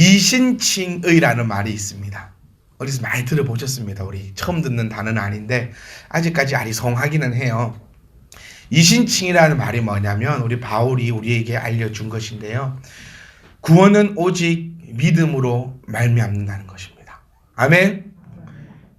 이신칭의라는 말이 있습니다. 어디서 많이 들어보셨습니다. 우리 처음 듣는 단어는 아닌데 아직까지 아리송하기는 해요. 이신칭이라는 말이 뭐냐면 우리 바울이 우리에게 알려준 것인데요. 구원은 오직 믿음으로 말미암는다는 것입니다. 아멘.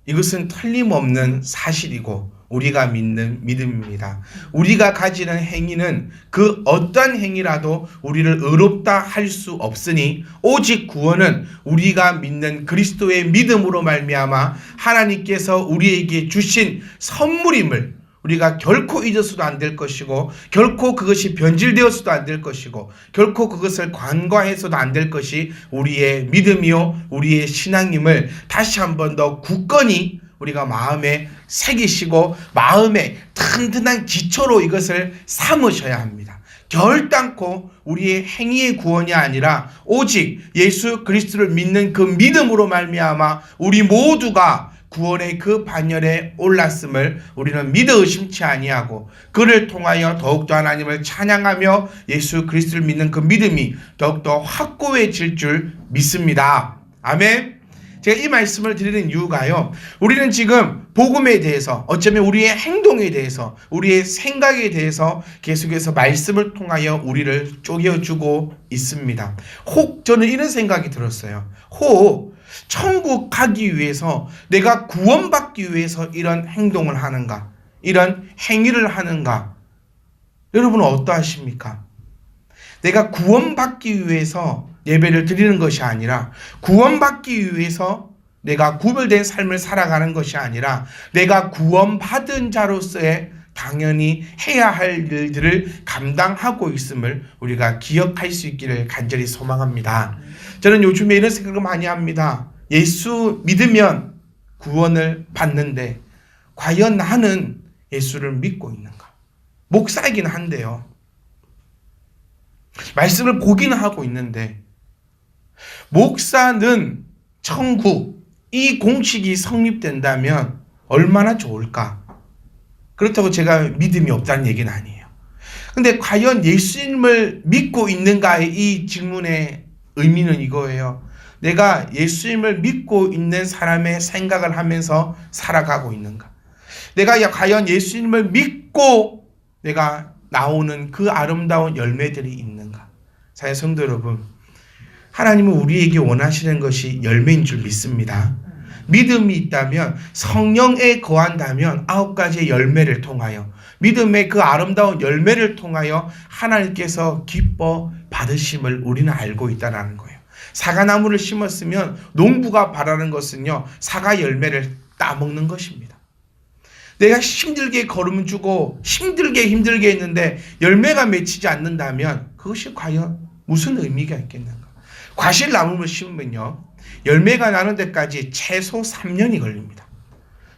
이것은 틀림없는 사실이고 우리가 믿는 믿음입니다. 우리가 가지는 행위는 그 어떠한 행위라도 우리를 의롭다 할 수 없으니 오직 구원은 우리가 믿는 그리스도의 믿음으로 말미암아 하나님께서 우리에게 주신 선물임을 우리가 결코 잊어서도 안 될 것이고 결코 그것이 변질되어서도 안 될 것이고 결코 그것을 간과해서도 안 될 것이 우리의 믿음이요 우리의 신앙임을 다시 한 번 더 굳건히 우리가 마음에 새기시고 마음의 튼튼한 기초로 이것을 삼으셔야 합니다. 결단코 우리의 행위의 구원이 아니라 오직 예수 그리스도를 믿는 그 믿음으로 말미암아 우리 모두가 구원의 그 반열에 올랐음을 우리는 믿어 의심치 아니하고 그를 통하여 더욱더 하나님을 찬양하며 예수 그리스도를 믿는 그 믿음이 더욱더 확고해질 줄 믿습니다. 아멘. 제가 이 말씀을 드리는 이유가요. 우리는 지금 복음에 대해서 어쩌면 우리의 행동에 대해서 우리의 생각에 대해서 계속해서 말씀을 통하여 우리를 쪼개어주고 있습니다. 혹 저는 이런 생각이 들었어요. 혹 천국 가기 위해서 내가 구원받기 위해서 이런 행동을 하는가? 이런 행위를 하는가? 여러분은 어떠하십니까? 내가 구원받기 위해서 예배를 드리는 것이 아니라 구원받기 위해서 내가 구별된 삶을 살아가는 것이 아니라 내가 구원받은 자로서의 당연히 해야 할 일들을 감당하고 있음을 우리가 기억할 수 있기를 간절히 소망합니다. 저는 요즘에 이런 생각을 많이 합니다. 예수 믿으면 구원을 받는데 과연 나는 예수를 믿고 있는가? 목사이긴 한데요. 말씀을 보기는 하고 있는데 목사는 천국 이 공식이 성립된다면 얼마나 좋을까? 그렇다고 제가 믿음이 없다는 얘기는 아니에요. 근데 과연 예수님을 믿고 있는가의 이 질문의 의미는 이거예요. 내가 예수님을 믿고 있는 사람의 생각을 하면서 살아가고 있는가? 내가 과연 예수님을 믿고 내가 나오는 그 아름다운 열매들이 있는가? 사랑하는 성도 여러분, 하나님은 우리에게 원하시는 것이 열매인 줄 믿습니다. 믿음이 있다면 성령에 거한다면 9가지의 열매를 통하여 믿음의 그 아름다운 열매를 통하여 하나님께서 기뻐 받으심을 우리는 알고 있다는 거예요. 사과나무를 심었으면 농부가 바라는 것은요 사과 열매를 따먹는 것입니다. 내가 힘들게 걸음 주고 힘들게 했는데 열매가 맺히지 않는다면 그것이 과연 무슨 의미가 있겠는가? 과실나무를 심으면요 열매가 나는 데까지 최소 3년이 걸립니다.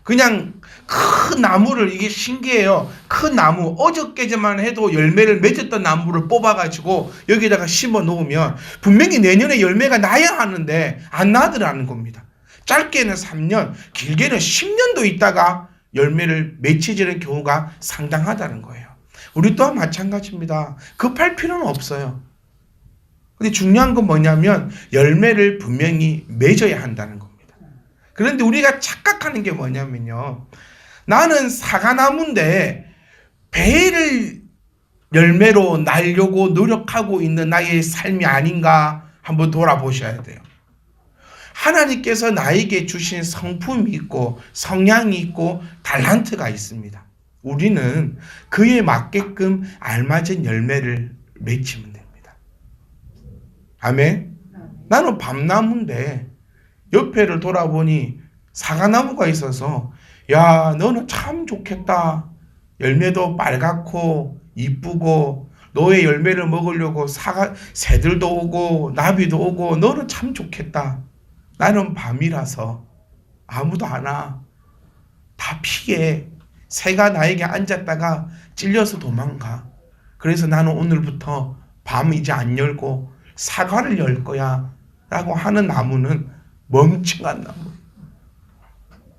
그냥 큰 나무를, 이게 신기해요. 큰 나무, 어저께만 해도 열매를 맺었던 나무를 뽑아가지고 여기다가 심어 놓으면 분명히 내년에 열매가 나야 하는데 안 나더라는 겁니다. 짧게는 3년, 길게는 10년도 있다가 열매를 맺히지는 경우가 상당하다는 거예요. 우리 또한 마찬가지입니다. 급할 필요는 없어요. 근데 중요한 건 뭐냐면 열매를 분명히 맺어야 한다는 겁니다. 그런데 우리가 착각하는 게 뭐냐면요. 나는 사과나무인데 배를 열매로 날려고 노력하고 있는 나의 삶이 아닌가 한번 돌아보셔야 돼요. 하나님께서 나에게 주신 성품이 있고 성향이 있고 달란트가 있습니다. 우리는 그에 맞게끔 알맞은 열매를 맺히면 됩니다. 아멘? 나는 밤나무인데 옆에를 돌아보니 사과나무가 있어서 야 너는 참 좋겠다. 열매도 빨갛고 이쁘고 너의 열매를 먹으려고 새들도 오고 나비도 오고 너는 참 좋겠다. 나는 밤이라서 아무도 안 와. 다 피해. 새가 나에게 앉았다가 찔려서 도망가. 그래서 나는 오늘부터 밤 이제 안 열고 사과를 열 거야 라고 하는 나무는 멍청한 나무.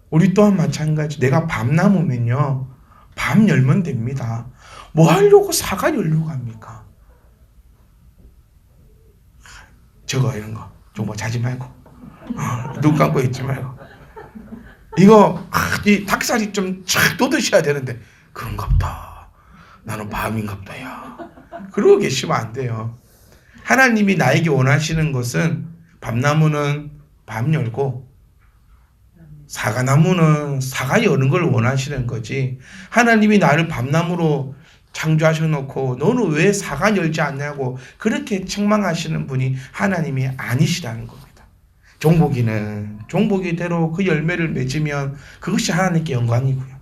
우리 또한 마찬가지. 내가 밤나무면요 밤 열면 됩니다. 뭐 하려고 사과 열려고 합니까? 저거 이런 거 정보 자지 말고 눈 감고 있지 말고 이거 이 닭살이 좀 착 돋으셔야 되는데 그런갑다. 나는 밤인갑다. 야. 그러고 계시면 안 돼요. 하나님이 나에게 원하시는 것은 밤나무는 밤 열고 사과나무는 사과 여는 걸 원하시는 거지. 하나님이 나를 밤나무로 창조하셔놓고 너는 왜 사과 열지 않냐고 그렇게 책망하시는 분이 하나님이 아니시라는 겁니다. 종복이는 종복이대로 그 열매를 맺으면 그것이 하나님께 영광이고요.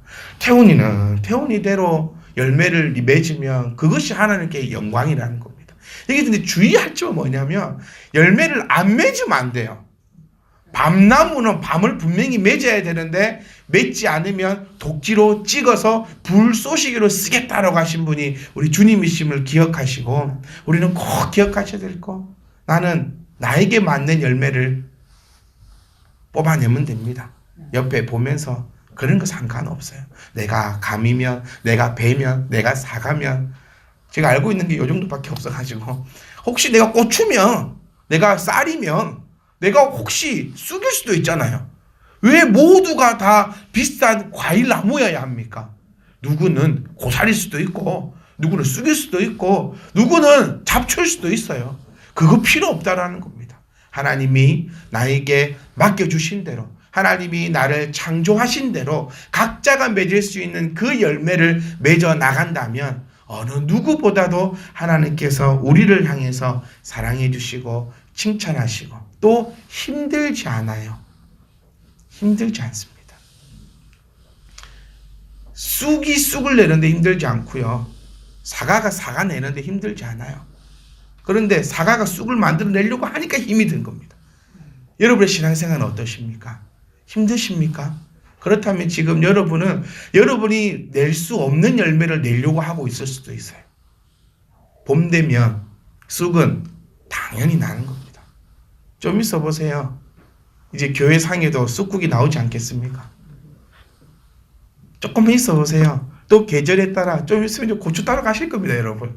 태훈이대로 열매를 맺으면 그것이 하나님께 영광이라는 겁니다. 이게 근데 주의할 점은 뭐냐면 열매를 안 맺으면 안 돼요. 밤나무는 밤을 분명히 맺어야 되는데 맺지 않으면 독지로 찍어서 불 쏘시기로 쓰겠다라고 하신 분이 우리 주님이심을 기억하시고 우리는 꼭 기억하셔야 될 거 나는 나에게 맞는 열매를 뽑아내면 됩니다. 옆에 보면서 그런 거 상관없어요. 내가 감이면 내가 배면 내가 사과면 제가 알고 있는 게 요 정도밖에 없어가지고 혹시 내가 고추면 내가 쌀이면 내가 혹시 쑥일 수도 있잖아요. 왜 모두가 다 비슷한 과일 나무여야 합니까? 누구는 고사릴 수도 있고 누구는 쑥일 수도 있고 누구는 잡초일 수도 있어요. 그거 필요 없다라는 겁니다. 하나님이 나에게 맡겨주신 대로 하나님이 나를 창조하신 대로 각자가 맺을 수 있는 그 열매를 맺어 나간다면 어느 누구보다도 하나님께서 우리를 향해서 사랑해 주시고 칭찬하시고 또 힘들지 않아요. 힘들지 않습니다. 쑥이 쑥을 내는데 힘들지 않고요. 사과가 사과 내는데 힘들지 않아요. 그런데 사과가 쑥을 만들어내려고 하니까 힘이 든 겁니다. 여러분의 신앙생활은 어떠십니까? 힘드십니까? 그렇다면 지금 여러분이 낼 수 없는 열매를 내려고 하고 있을 수도 있어요. 봄 되면 쑥은 당연히 나는 겁니다. 좀 있어 보세요. 이제 교회 상에도 쑥국이 나오지 않겠습니까? 조금 있어 보세요. 또 계절에 따라 좀 있으면 이제 고추 따러 가실 겁니다, 여러분.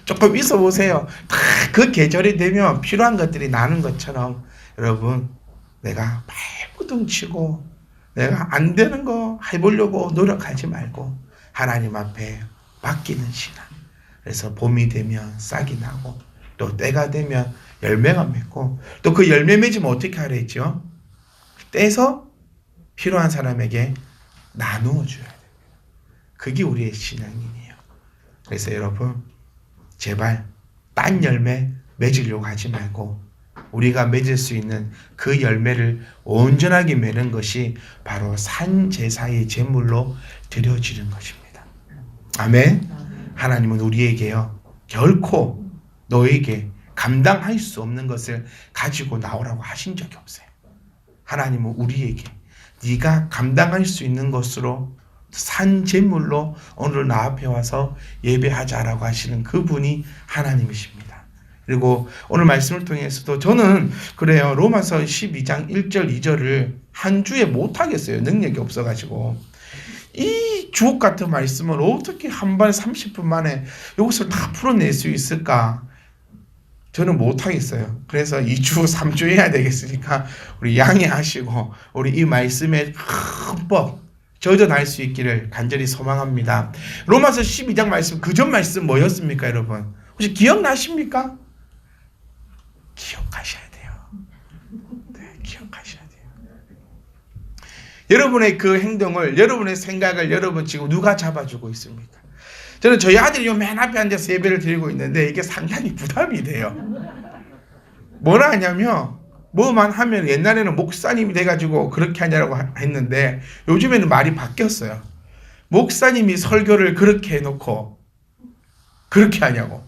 조금 있어 보세요. 다 그 계절이 되면 필요한 것들이 나는 것처럼 여러분 내가 발버둥 치고 내가 안 되는 거 해보려고 노력하지 말고 하나님 앞에 맡기는 시간. 그래서 봄이 되면 싹이 나고 또 때가 되면 열매가 맺고 또 그 열매 맺으면 어떻게 하라 했죠? 떼서 필요한 사람에게 나누어 줘야 됩니다. 그게 우리의 신앙이에요. 그래서 여러분 제발 딴 열매 맺으려고 하지 말고 우리가 맺을 수 있는 그 열매를 온전하게 맺는 것이 바로 산제사의 제물로 드려지는 것입니다. 아멘. 하나님은 우리에게요 결코 너에게 감당할 수 없는 것을 가지고 나오라고 하신 적이 없어요. 하나님은 우리에게 네가 감당할 수 있는 것으로 산 제물로 오늘 나 앞에 와서 예배하자라고 하시는 그분이 하나님이십니다. 그리고 오늘 말씀을 통해서도 저는 그래요. 로마서 12장 1절 2절을 한 주에 못하겠어요. 능력이 없어가지고. 이 주옥 같은 말씀을 어떻게 한 번에 30분 만에 이것을 다 풀어낼 수 있을까? 저는 못하겠어요. 그래서 2주 3주 해야 되겠으니까 우리 양해하시고 우리 이 말씀에 흠뻑 젖어날 수 있기를 간절히 소망합니다. 로마서 12장 말씀 그 전 말씀 뭐였습니까, 여러분? 혹시 기억나십니까? 기억하셔야 돼요. 네, 기억하셔야 돼요. 여러분의 그 행동을, 여러분의 생각을 여러분 지금 누가 잡아주고 있습니까? 저는 저희 아들이 요 맨 앞에 앉아서 예배를 드리고 있는데 이게 상당히 부담이 돼요. 뭐라 하냐면 뭐만 하면 옛날에는 목사님이 돼가지고 그렇게 하냐고 했는데 요즘에는 말이 바뀌었어요. 목사님이 설교를 그렇게 해놓고 그렇게 하냐고.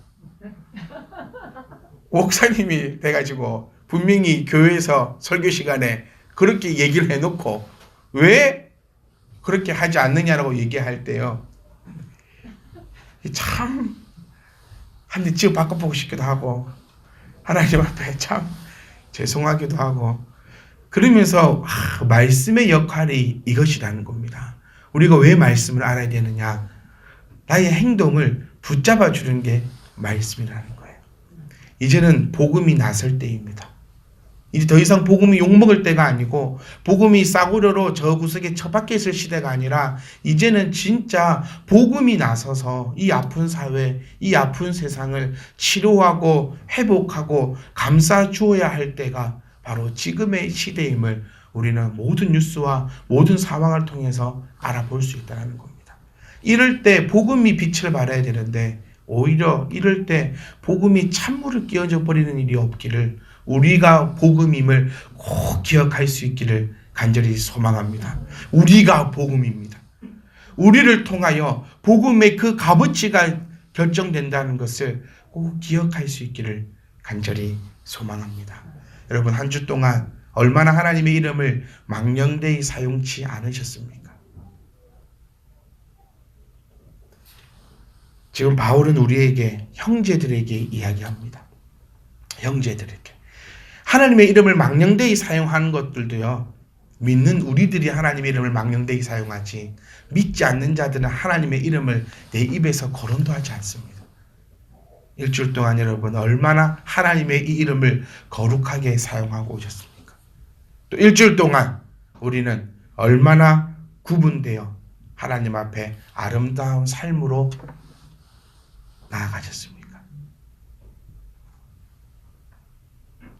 목사님이 돼가지고 분명히 교회에서 설교 시간에 그렇게 얘기를 해놓고 왜 그렇게 하지 않느냐라고 얘기할 때요. 참 한 대 지어 바꿔보고 싶기도 하고 하나님 앞에 참 죄송하기도 하고 그러면서 말씀의 역할이 이것이라는 겁니다. 우리가 왜 말씀을 알아야 되느냐? 나의 행동을 붙잡아 주는 게 말씀이라는 거예요. 이제는 복음이 나설 때입니다. 이제 더 이상 복음이 욕먹을 때가 아니고 복음이 싸구려로 저 구석에 처박혀 있을 시대가 아니라 이제는 진짜 복음이 나서서 이 아픈 사회, 이 아픈 세상을 치료하고 회복하고 감싸 주어야 할 때가 바로 지금의 시대임을 우리는 모든 뉴스와 모든 상황을 통해서 알아볼 수 있다는 겁니다. 이럴 때 복음이 빛을 발해야 되는데 오히려 이럴 때 복음이 찬물을 끼얹어 버리는 일이 없기를 우리가 복음임을 꼭 기억할 수 있기를 간절히 소망합니다. 우리가 복음입니다. 우리를 통하여 복음의 그 값어치가 결정된다는 것을 꼭 기억할 수 있기를 간절히 소망합니다. 여러분 한 주 동안 얼마나 하나님의 이름을 망령되이 사용치 않으셨습니까? 지금 바울은 우리에게 형제들에게 이야기합니다. 형제들에게. 하나님의 이름을 망령되이 사용하는 것들도요. 믿는 우리들이 하나님의 이름을 망령되이 사용하지 믿지 않는 자들은 하나님의 이름을 내 입에서 거론도 하지 않습니다. 일주일 동안 여러분 얼마나 하나님의 이 이름을 거룩하게 사용하고 오셨습니까? 또 일주일 동안 우리는 얼마나 구분되어 하나님 앞에 아름다운 삶으로 나아가셨습니까?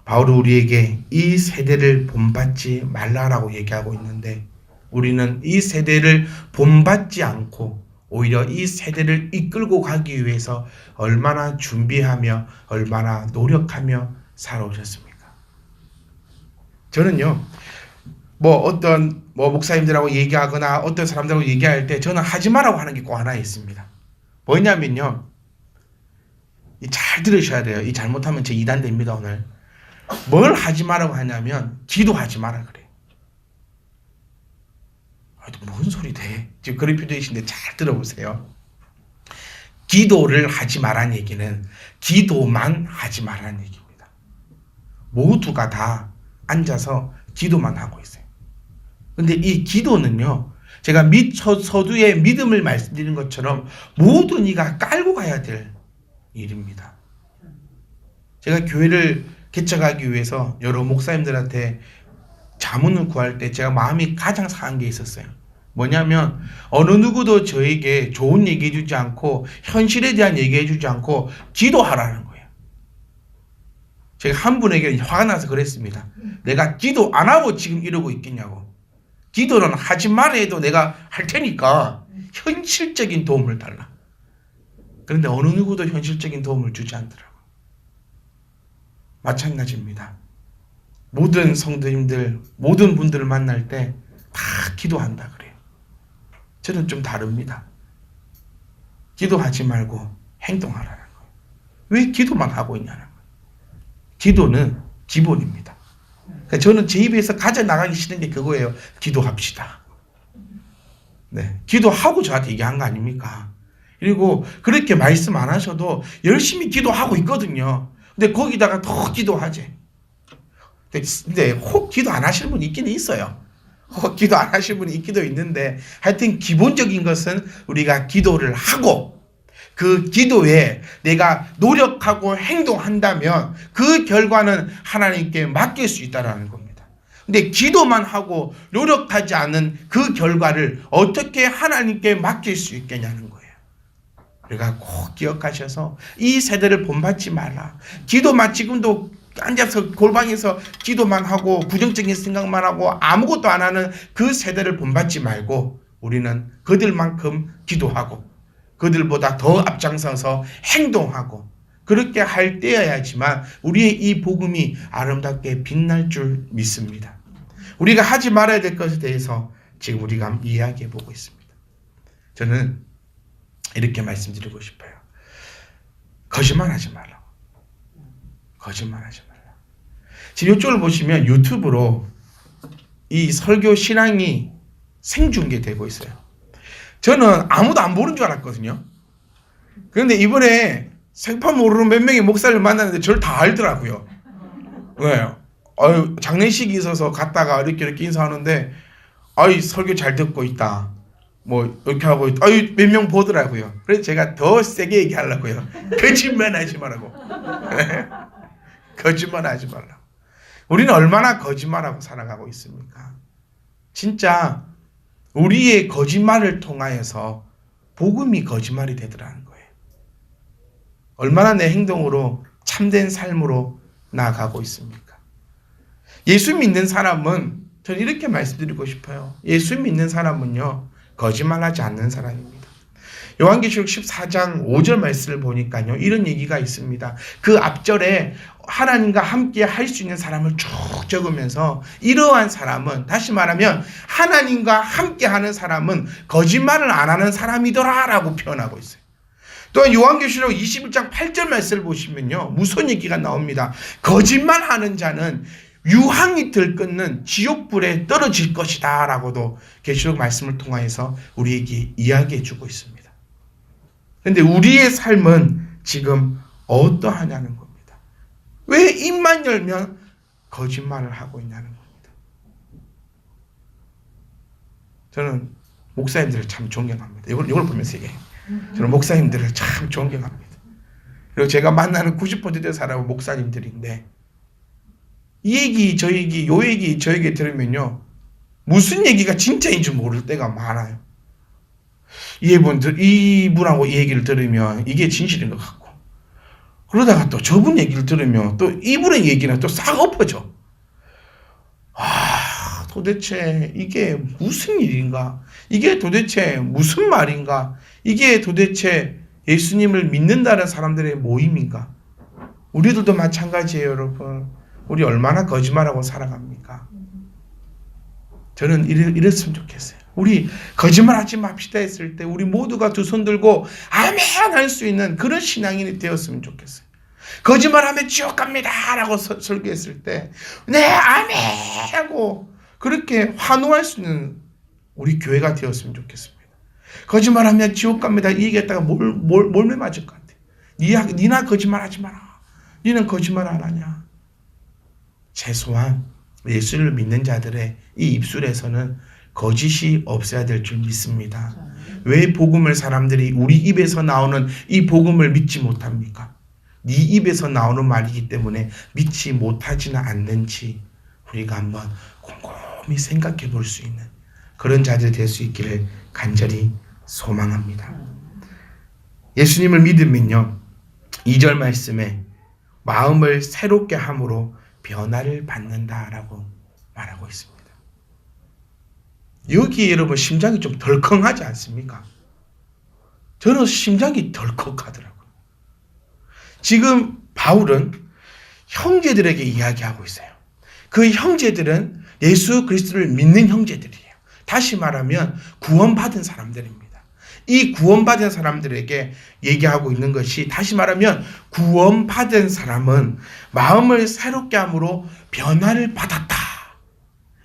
바울은 우리에게 이 세대를 본받지 말라라고 얘기하고 있는데 우리는 이 세대를 본받지 않고 오히려 이 세대를 이끌고 가기 위해서 얼마나 준비하며 얼마나 노력하며 살아오셨습니까? 저는요, 어떤 목사님들하고 얘기하거나 어떤 사람들하고 얘기할 때 저는 하지 말라고 하는 게 꼭 하나 있습니다. 뭐냐면요, 잘 들으셔야 돼요. 이 잘못하면 제 2단 됩니다, 오늘. 뭘 하지 말라고 하냐면 기도하지 마라 그래요. 뭔 소리 돼? 지금 그런 표정이신데 잘 들어보세요. 기도를 하지 말라는 얘기는 기도만 하지 말라는 얘기입니다. 모두가 다 앉아서 기도만 하고 있어요. 근데 이 기도는요, 제가 서두에 믿음을 말씀드린 것처럼 모든 이가 깔고 가야 될 일입니다. 제가 교회를 개척하기 위해서 여러 목사님들한테 자문을 구할 때 제가 마음이 가장 상한 게 있었어요. 뭐냐면 어느 누구도 저에게 좋은 얘기 해주지 않고 현실에 대한 얘기 해주지 않고 기도하라는 거예요. 제가 한 분에게 화가 나서 그랬습니다. 내가 기도 안 하고 지금 이러고 있겠냐고. 기도는 하지 말아 해도 내가 할 테니까 현실적인 도움을 달라. 그런데 어느 누구도 현실적인 도움을 주지 않더라고요. 마찬가지입니다. 모든 성도님들, 모든 분들을 만날 때 다 기도한다 그래요. 저는 좀 다릅니다. 기도하지 말고 행동하라는 거예요. 왜 기도만 하고 있냐는 거예요. 기도는 기본입니다. 그러니까 저는 제 입에서 가져 나가기 싫은 게 그거예요. 기도합시다. 네, 기도하고 저한테 얘기한 거 아닙니까? 그리고 그렇게 말씀 안 하셔도 열심히 기도하고 있거든요. 근데 거기다가 더 기도하지. 근데 혹 기도 안 하시는 분이 있긴 있어요. 혹 기도 안 하시는 분이 있기도 있는데 하여튼 기본적인 것은 우리가 기도를 하고 그 기도에 내가 노력하고 행동한다면 그 결과는 하나님께 맡길 수 있다는 겁니다. 근데 기도만 하고 노력하지 않은 그 결과를 어떻게 하나님께 맡길 수 있겠냐는 거예요. 우리가 꼭 기억하셔서 이 세대를 본받지 말라. 기도만 지금도 앉아서 골방에서 기도만 하고 부정적인 생각만 하고 아무것도 안 하는 그 세대를 본받지 말고 우리는 그들만큼 기도하고 그들보다 더 앞장서서 행동하고 그렇게 할 때여야지만 우리의 이 복음이 아름답게 빛날 줄 믿습니다. 우리가 하지 말아야 될 것에 대해서 지금 우리가 이야기해 보고 있습니다. 저는 이렇게 말씀드리고 싶어요. 거짓말하지 말라고. 거짓말하지 말라. 지금 이쪽을 보시면 유튜브로 이 설교 신앙이 생중계되고 있어요. 저는 아무도 안 보는 줄 알았거든요. 그런데 이번에 생판 모르는 몇 명의 목사를 만났는데 저를 다 알더라고요. 왜요? 장례식이 있어서 갔다가 이렇게 인사하는데 설교 잘 듣고 있다. 뭐 이렇게 하고 몇 명 보더라고요. 그래서 제가 더 세게 얘기하려고요. 거짓말 하지 말라고. 거짓말 하지 말라고. 우리는 얼마나 거짓말하고 살아가고 있습니까? 진짜 우리의 거짓말을 통하여서 복음이 거짓말이 되더라는 거예요. 얼마나 내 행동으로 참된 삶으로 나아가고 있습니까? 예수 믿는 사람은 저는 이렇게 말씀드리고 싶어요. 예수 믿는 사람은요, 거짓말하지 않는 사람입니다. 요한계시록 14장 5절 말씀을 보니까요, 이런 얘기가 있습니다. 그 앞절에 하나님과 함께 할 수 있는 사람을 쭉 적으면서 이러한 사람은, 다시 말하면 하나님과 함께 하는 사람은 거짓말을 안 하는 사람이더라 라고 표현하고 있어요. 또한 요한계시록 21장 8절 말씀을 보시면요, 무슨 얘기가 나옵니다. 거짓말하는 자는 유황이 들끓는 지옥불에 떨어질 것이다 라고도 계시록 말씀을 통하여서 우리에게 이야기해 주고 있습니다. 그런데 우리의 삶은 지금 어떠하냐는 겁니다. 왜 입만 열면 거짓말을 하고 있냐는 겁니다. 저는 목사님들을 참 존경합니다. 이걸 보면서 얘기해요. 저는 목사님들을 참 존경합니다. 그리고 제가 만나는 90% 사람은 목사님들인데, 이 얘기 저 얘기 요 얘기 저 얘기 들으면요, 무슨 얘기가 진짜인지 모를 때가 많아요. 이분하고 이 얘기를 들으면 이게 진실인 것 같고, 그러다가 또 저분 얘기를 들으면 또 이분의 얘기는 또 싹 엎어져. 도대체 이게 무슨 일인가? 이게 도대체 무슨 말인가? 이게 도대체 예수님을 믿는다는 사람들의 모임인가? 우리들도 마찬가지예요, 여러분. 우리 얼마나 거짓말하고 살아갑니까? 저는 이랬으면 좋겠어요. 우리 거짓말하지 맙시다 했을 때 우리 모두가 두 손 들고 아멘 할 수 있는 그런 신앙인이 되었으면 좋겠어요. 거짓말하면 지옥 갑니다 라고 설교했을 때 네 아멘 하고 그렇게 환호할 수 있는 우리 교회가 되었으면 좋겠습니다. 거짓말하면 지옥 갑니다 이 얘기했다가 몰매 맞을 것 같아요. 니나 거짓말하지 마라. 니는 거짓말 안 하냐. 최소한 예수를 믿는 자들의 이 입술에서는 거짓이 없어야 될 줄 믿습니다. 왜 복음을 사람들이 우리 입에서 나오는 이 복음을 믿지 못합니까? 네 입에서 나오는 말이기 때문에 믿지 못하지는 않는지 우리가 한번 곰곰이 생각해 볼 수 있는 그런 자들이 될 수 있기를 간절히 소망합니다. 예수님을 믿으면요, 2절 말씀에 마음을 새롭게 함으로 변화를 받는다라고 말하고 있습니다. 여기 여러분 심장이 좀 덜컹하지 않습니까? 저는 심장이 덜컥하더라고요. 지금 바울은 형제들에게 이야기하고 있어요. 그 형제들은 예수 그리스도를 믿는 형제들이에요. 다시 말하면 구원받은 사람들입니다. 이 구원받은 사람들에게 얘기하고 있는 것이, 다시 말하면 구원받은 사람은 마음을 새롭게 함으로 변화를 받았다.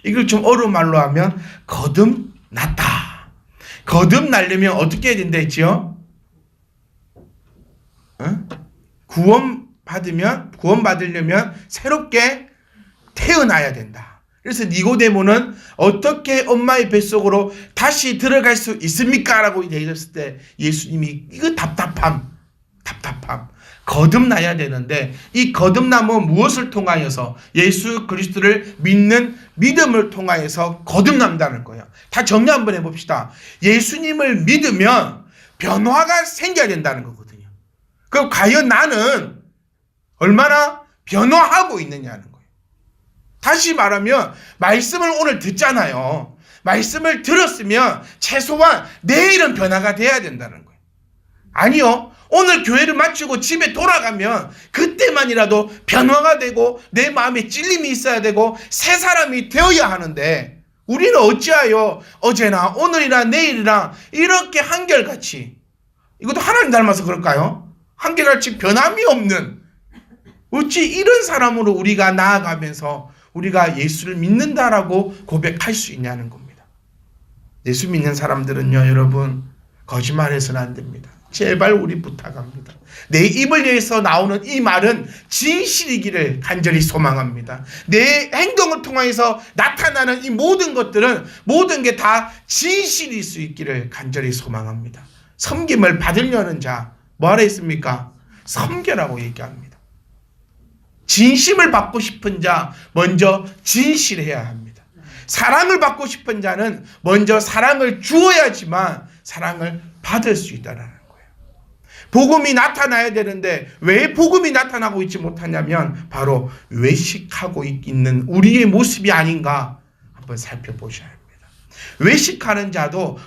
이걸 좀 어려운 말로 하면 거듭났다. 거듭나려면 어떻게 해야 된다 했지요? 구원받으려면 새롭게 태어나야 된다. 그래서 니고데모는 어떻게 엄마의 뱃속으로 다시 들어갈 수 있습니까? 라고 얘기했을 때 예수님이 이거 답답함. 거듭나야 되는데 이 거듭남은 무엇을 통하여서? 예수 그리스도를 믿는 믿음을 통하여서 거듭난다는 거예요. 다 정리 한번 해봅시다. 예수님을 믿으면 변화가 생겨야 된다는 거거든요. 그럼 과연 나는 얼마나 변화하고 있느냐는 거예요. 다시 말하면 말씀을 오늘 듣잖아요. 말씀을 들었으면 최소한 내일은 변화가 돼야 된다는 거예요. 아니요. 오늘 교회를 마치고 집에 돌아가면 그때만이라도 변화가 되고 내 마음에 찔림이 있어야 되고 새 사람이 되어야 하는데 우리는 어찌하여 어제나 오늘이나 내일이나 이렇게 한결같이, 이것도 하나님 닮아서 그럴까요? 한결같이 변함이 없는, 어찌 이런 사람으로 우리가 나아가면서 우리가 예수를 믿는다라고 고백할 수 있냐는 겁니다. 예수 믿는 사람들은요, 여러분, 거짓말해서는 안 됩니다. 제발 우리 부탁합니다. 내 입을 위해서 나오는 이 말은 진실이기를 간절히 소망합니다. 내 행동을 통해서 나타나는 이 모든 것들은 모든 게 다 진실일 수 있기를 간절히 소망합니다. 섬김을 받으려는 자 뭐하라 했습니까? 섬겨라고 얘기합니다. 진심을 받고 싶은 자 먼저 진실해야 합니다. 사랑을 받고 싶은 자는 먼저 사랑을 주어야지만 사랑을 받을 수 있다는 거예요. 복음이 나타나야 되는데 왜 복음이 나타나고 있지 못하냐면 바로 외식하고 있는 우리의 모습이 아닌가 한번 살펴보셔야 합니다. 외식하는 자도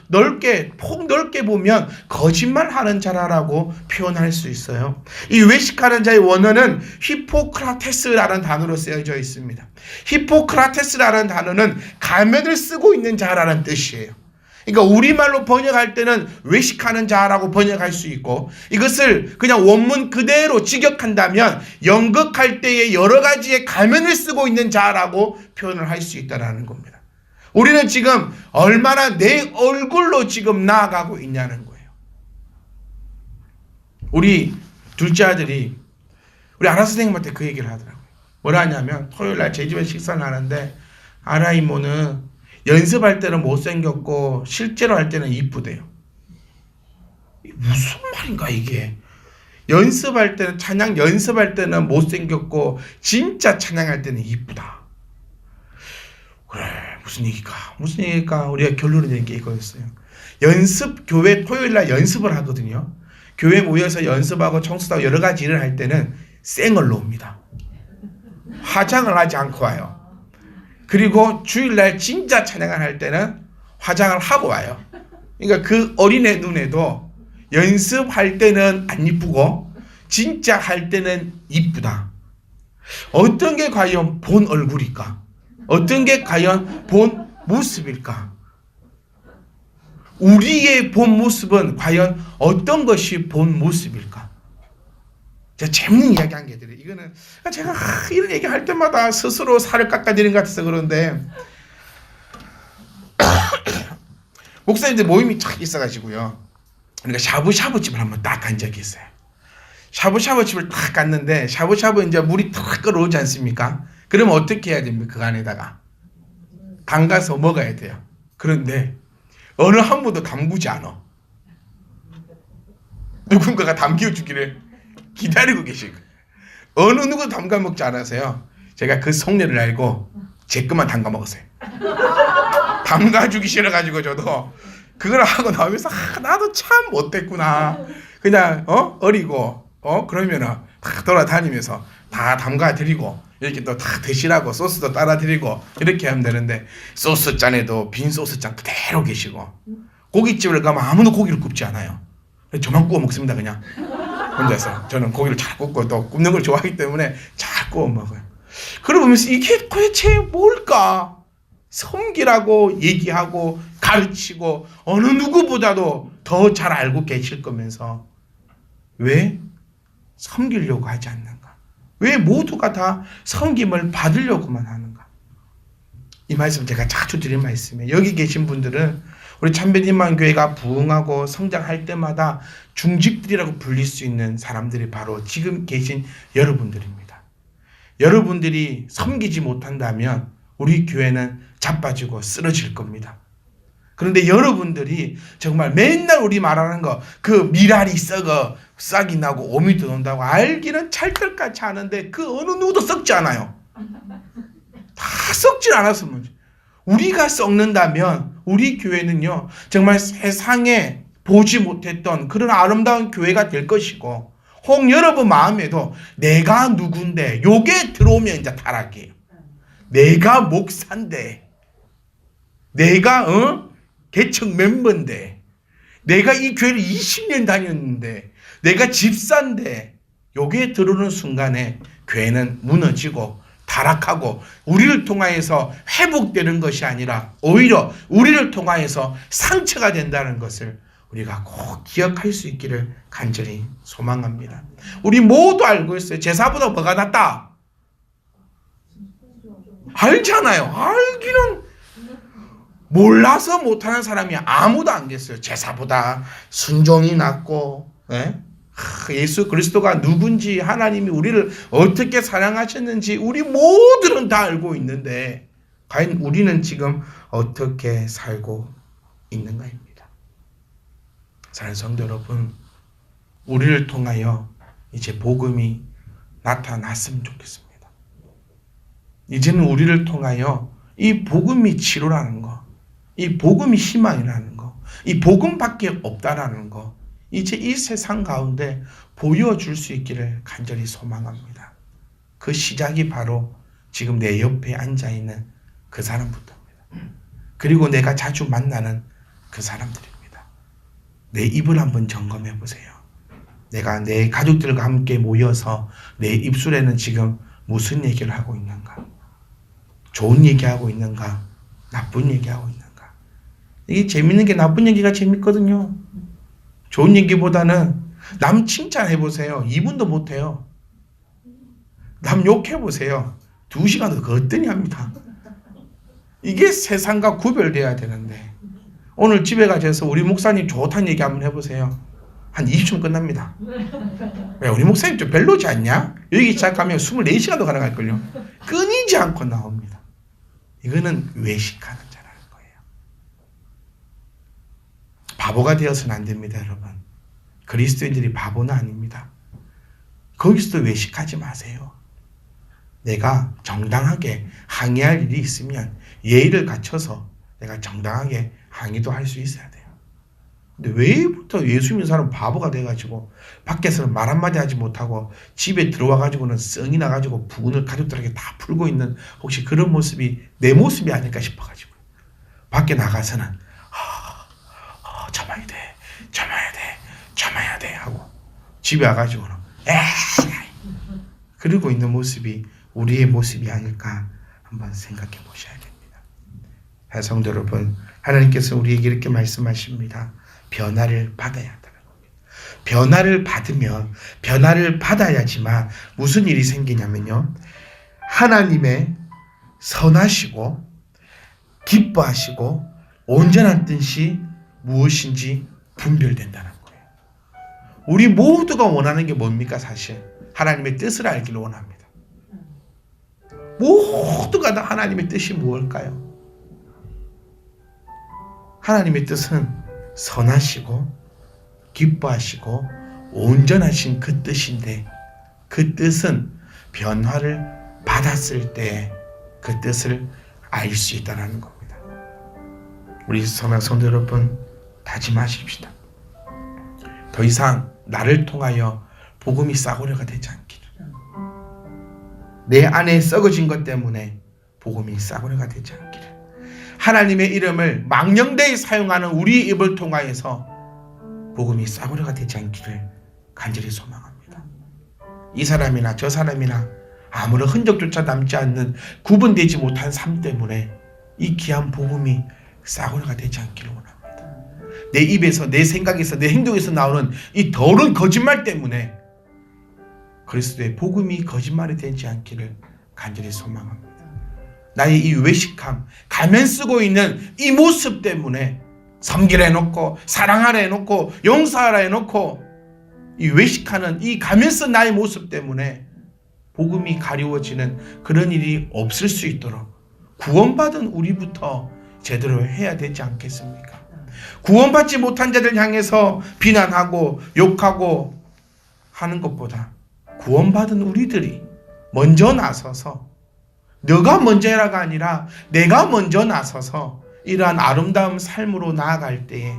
폭 넓게 보면 거짓말하는 자라고 표현할 수 있어요. 이 외식하는 자의 원어는 히포크라테스라는 단어로 쓰여져 있습니다. 히포크라테스라는 단어는 가면을 쓰고 있는 자라는 뜻이에요. 그러니까 우리말로 번역할 때는 외식하는 자라고 번역할 수 있고, 이것을 그냥 원문 그대로 직역한다면 연극할 때에 여러 가지의 가면을 쓰고 있는 자라고 표현을 할 수 있다는 겁니다. 우리는 지금 얼마나 내 얼굴로 지금 나아가고 있냐는 거예요. 우리 둘째 아들이 우리 아라 선생님한테 그 얘기를 하더라고요. 뭐라 하냐면 토요일날 제 집에 식사를 하는데 아라 이모는 연습할 때는 못생겼고 실제로 할 때는 이쁘대요. 무슨 말인가 이게. 연습할 때는 찬양 연습할 때는 못생겼고 진짜 찬양할 때는 이쁘다. 그래 무슨 얘기일까 우리가 결론을 내는 게 이거였어요. 교회 토요일날 연습을 하거든요. 교회 모여서 연습하고 청소하고 여러 가지 일을 할 때는 생얼로 옵니다. 화장을 하지 않고 와요. 그리고 주일날 진짜 찬양을 할 때는 화장을 하고 와요. 그러니까 그 어린애 눈에도 연습할 때는 안 이쁘고 진짜 할 때는 이쁘다. 어떤 게 과연 본 얼굴일까? 어떤 게 과연 본 모습일까? 우리의 본 모습은 과연 어떤 것이 본 모습일까? 제가 재밌는 이야기 한 개 드려요. 이거는 제가 이런 얘기 할 때마다 스스로 살을 깎아드리는 것 같아서 그런데 목사님들 모임이 쫙 있어가지고요. 그러니까 샤브샤브 집을 한번 딱 간 적이 있어요. 샤브샤브 집을 딱 갔는데 샤브샤브 이제 물이 탁 끓어오지 않습니까? 그러면 어떻게 해야 됩니까? 그 안에다가 담가서 먹어야 돼요. 그런데 어느 한 분도 담그지 않아. 누군가가 담겨주기를 기다리고 계시고 어느 누구도 담가 먹지 않아서요. 제가 그 속내를 알고 제 것만 담가 먹었어요. 담가주기 싫어가지고 저도 그걸 하고 나오면서 나도 참 못됐구나. 그냥 어리고 그러면은 다 돌아다니면서 다 담가 드리고 이렇게 또 다 드시라고 소스도 따라 드리고 이렇게 하면 되는데 소스 잔에도 빈 소스 잔 그대로 계시고 고깃집을 가면 아무도 고기를 굽지 않아요. 저만 구워 먹습니다. 그냥 혼자서. 저는 고기를 잘 굽고 또 굽는 걸 좋아하기 때문에 잘 구워 먹어요. 그러고 보면서 이게 도대체 뭘까? 섬기라고 얘기하고 가르치고 어느 누구보다도 더 잘 알고 계실 거면서 왜 섬기려고 하지 않는가? 왜 모두가 다 섬김을 받으려고만 하는가? 이 말씀 제가 자주 드린 말씀이에요. 여기 계신 분들은 우리 참배님만 교회가 부흥하고 성장할 때마다 중직들이라고 불릴 수 있는 사람들이 바로 지금 계신 여러분들입니다. 여러분들이 섬기지 못한다면 우리 교회는 자빠지고 쓰러질 겁니다. 그런데 여러분들이 정말 맨날 우리 말하는 거 그 미랄이 썩어 싹이 나고 오미 들어온다고 알기는 찰떡같이 아는데 그 어느 누구도 썩지 않아요. 다 썩질 않았으면 우리가 썩는다면 우리 교회는요 정말 세상에 보지 못했던 그런 아름다운 교회가 될 것이고 혹 여러분 마음에도 내가 누군데 요게 들어오면 이제 타락이에요. 내가 목사인데 내가 개척 멤버인데 내가 이 교회를 20년 다녔는데 내가 집사인데 요게 들어오는 순간에 교회는 무너지고 타락하고 우리를 통하여서 회복되는 것이 아니라 오히려 우리를 통하여서 상처가 된다는 것을 우리가 꼭 기억할 수 있기를 간절히 소망합니다. 우리 모두 알고 있어요. 제사보다 뭐가 낫다? 알잖아요. 알기는 몰라서 못하는 사람이 아무도 안 계세요. 제사보다 순종이 낫고 예수 그리스도가 누군지, 하나님이 우리를 어떻게 사랑하셨는지 우리 모두는 다 알고 있는데 과연 우리는 지금 어떻게 살고 있는가입니다. 사랑하는 성도 여러분, 우리를 통하여 이제 복음이 나타났으면 좋겠습니다. 이제는 우리를 통하여 이 복음이 치료라는 거, 이 복음이 희망이라는 거, 이 복음밖에 없다라는 거, 이제 이 세상 가운데 보여줄 수 있기를 간절히 소망합니다. 그 시작이 바로 지금 내 옆에 앉아있는 그 사람부터입니다. 그리고 내가 자주 만나는 그 사람들입니다. 내 입을 한번 점검해 보세요. 내가 내 가족들과 함께 모여서 내 입술에는 지금 무슨 얘기를 하고 있는가? 좋은 얘기하고 있는가? 나쁜 얘기하고 있는가? 이게 재밌는 게 나쁜 얘기가 재밌거든요. 좋은 얘기보다는 남 칭찬해 보세요. 2분도 못해요. 남 욕해 보세요. 2시간도 거뜬히 합니다. 이게 세상과 구별돼야 되는데 오늘 집에 가셔서 우리 목사님 좋다는 얘기 한번 해보세요. 한 20분 끝납니다. 왜 우리 목사님 좀 별로지 않냐? 여기 시작하면 24시간도 가능할걸요. 끊이지 않고 나옵니다. 이거는 외식하는 자라는 거예요. 바보가 되어서는 안 됩니다, 여러분. 그리스도인들이 바보는 아닙니다. 거기서도 외식하지 마세요. 내가 정당하게 항의할 일이 있으면 예의를 갖춰서 내가 정당하게 항의도 할 수 있어야 돼요. 근데 왜부터 예수 믿는 사람은 바보가 돼가지고 밖에서는 말 한마디 하지 못하고 집에 들어와가지고는 썽이 나가지고 부근을 가족들에게 다 풀고 있는 혹시 그런 모습이 내 모습이 아닐까 싶어가지고 밖에 나가서는 참아야 돼, 참아야 돼, 참아야 돼 하고 집에 와가지고는 그러고 있는 모습이 우리의 모습이 아닐까 한번 생각해 보셔야 됩니다. 성도 여러분, 하나님께서 우리에게 이렇게 말씀하십니다. 변화를 받아야 한다는 겁니다. 변화를 받으면 변화를 받아야지만 무슨 일이 생기냐면요. 하나님의 선하시고 기뻐하시고 온전한 뜻이 무엇인지 분별된다는 거예요. 우리 모두가 원하는 게 뭡니까? 사실 하나님의 뜻을 알기를 원합니다. 모두가 다 하나님의 뜻이 무엇일까요? 하나님의 뜻은 선하시고 기뻐하시고 온전하신 그 뜻인데 그 뜻은 변화를 받았을 때 그 뜻을 알 수 있다는 겁니다. 우리 선한 성도 여러분, 다짐하십시다. 더 이상 나를 통하여 복음이 싸구려가 되지 않기를. 내 안에 썩어진 것 때문에 복음이 싸구려가 되지 않기를. 하나님의 이름을 망령되이 사용하는 우리 입을 통하여서 복음이 싸구려가 되지 않기를 간절히 소망합니다. 이 사람이나 저 사람이나 아무런 흔적조차 남지 않는 구분되지 못한 삶 때문에 이 귀한 복음이 싸구려가 되지 않기를 원합니다. 내 입에서, 내 생각에서, 내 행동에서 나오는 이 더러운 거짓말 때문에 그리스도의 복음이 거짓말이 되지 않기를 간절히 소망합니다. 나의 이 외식함, 가면 쓰고 있는 이 모습 때문에 섬기라 해놓고 사랑하라 해놓고 용서하라 해놓고 이 외식하는 이 가면 쓴 나의 모습 때문에 복음이 가리워지는 그런 일이 없을 수 있도록 구원받은 우리부터 제대로 해야 되지 않겠습니까? 구원받지 못한 자들 향해서 비난하고 욕하고 하는 것보다 구원받은 우리들이 먼저 나서서 너가 먼저 해라가 아니라 내가 먼저 나서서 이러한 아름다운 삶으로 나아갈 때에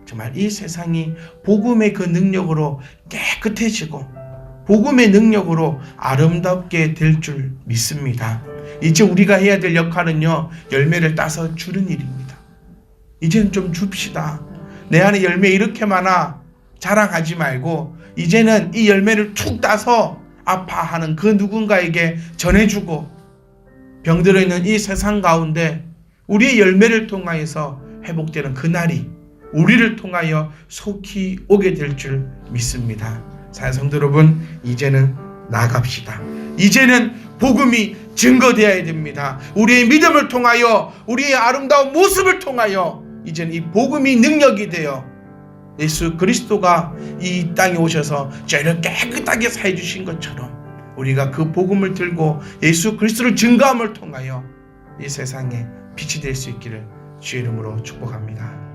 정말 이 세상이 복음의 그 능력으로 깨끗해지고 복음의 능력으로 아름답게 될 줄 믿습니다. 이제 우리가 해야 될 역할은요, 열매를 따서 주는 일입니다. 이제는 좀 줍시다. 내 안에 열매 이렇게 많아 자랑하지 말고 이제는 이 열매를 툭 따서 아파하는 그 누군가에게 전해주고 병들어 있는 이 세상 가운데 우리의 열매를 통하여서 회복되는 그날이 우리를 통하여 속히 오게 될 줄 믿습니다. 사랑성도 여러분, 이제는 나갑시다. 이제는 복음이 증거되어야 됩니다. 우리의 믿음을 통하여 우리의 아름다운 모습을 통하여 이제는 이 복음이 능력이 되어 예수 그리스도가 이 땅에 오셔서 죄를 깨끗하게 사해 주신 것처럼 우리가 그 복음을 들고 예수 그리스도를 증거함을 통하여 이 세상에 빛이 될 수 있기를 주의 이름으로 축복합니다.